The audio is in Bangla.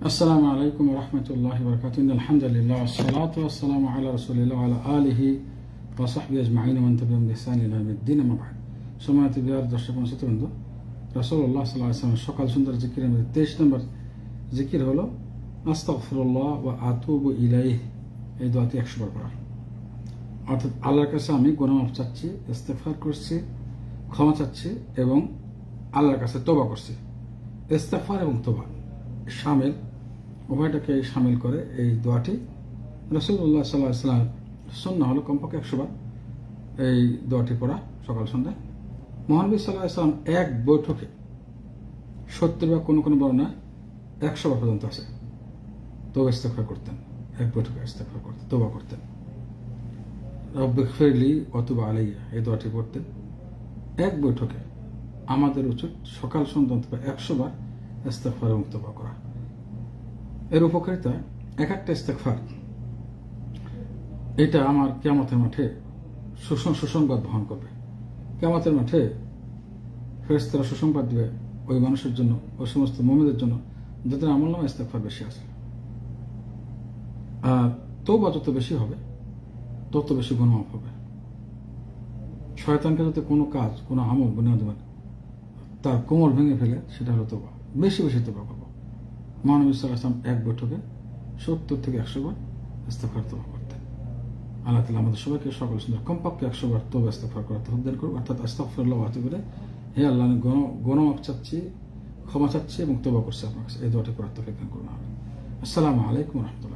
আসসালামু আলাইকুম ওয়া রাহমাতুল্লাহি ওয়া বারাকাতুহু। আলহামদুলিল্লাহ ওয়াসসালাতু ওয়াসসালামু আলা রাসূলিল্লাহ ওয়া আলা আলিহি ওয়া সাহবিহি আজমাইন ওয়া মান তাবি'আহুম বিইহসান ইলা ইয়াউমিদ্দিন, আম্মা বা'দ। সম্মানিত বিহার দর্শক শ্রোতাবৃন্দ, রাসূলুল্লাহ সাল্লাল্লাহু আলাইহি ওয়াসাল্লাম সকাল সন্ধ্যার জিকিরের মধ্যে 23 নম্বর জিকির হলো আস্তাগফিরুল্লাহ ওয়া আতুবু ইলাইহি। এই দোয়াটি 100 বার পড়া, অর্থাৎ আল্লাহর কাছে আমি গুনাহ মাফ চাচ্ছি, ইস্তেগফার করছি, ক্ষমা চাচ্ছি এবং আল্লাহর কাছে তওবা করছি। ইস্তেগফার এবং তওবা শামিল, উভয়টাকে শামিল করে এই দোয়াটি রাসূলুল্লাহ সাল্লাল্লাহু আলাইহি ওয়াসাল্লাম সুন্নাহ হলো কমপক্ষে 100 বার এই দোয়াটি পড়া সকাল সন্ধ্যায়। মহানবী সাল্লাল্লাহু আলাইহি ওয়াসাল্লাম এক বৈঠকে 70 বা কোনো কোনো বর্ণনা 100 বার পর্যন্ত আছে তওবা ইস্তেগফার করতেন। এক বৈঠকে ইস্তেগফার করতেন, তওবা করতেন। রব্বিগফিরলি ওয়া তুব আলাইয়া এই দোয়াটি পড়তেন। এক বৈঠকে আমাদের উচিত সকাল সন্ধ্যা 100 বার ইস্তেগফার এবং তওবা করা। এর উপকারিতা, এক একটা ইস্তেগফার এটা আমার কিয়ামতের মাঠে সুসংবাদ বহন করবে। কিয়ামতের মাঠে ফেরেশতারা সুসংবাদ দিবে ওই মানুষের জন্য, ওই সমস্ত মুমিনদের জন্য যাদের আমলনামায় ইস্তেগফার বেশি আছে। আর তওবা যত বেশি হবে তত বেশি গুনাহ মাফ হবে। শয়তানকে যাতে কোনো কাজ, কোনো আমল বুনিয়াদ তার কোমর ভেঙে ফেলে, সেটা হলো তওবা। বেশি বেশি তওবা করবো। মহানবী সাল্লাল্লাহু আলাইহি ওয়াসাল্লাম এক বৈঠকে 70 থেকে 100 বার ইস্তেগফার তওবা করতেন। আল্লাহ তাআলা আমাদের সবাইকে সকল সুন্দর কমপক্ষে 100 বার তওবা ইস্তেগফার করার তৌফিক দান করুন। অর্থাৎ আস্তাগফিরুল্লাহ ওয়া আতুবু ইলাইহি, হে আল্লাহ আমি গুনাহ মাফ চাচ্ছি, ক্ষমা চাচ্ছি এবং তওবা করছি আপনার কাছে, এই দোয়াটি করার তৌফিক দান করুন। আসসালামু আলাইকুম ওয়া রাহমাতুল্লাহ।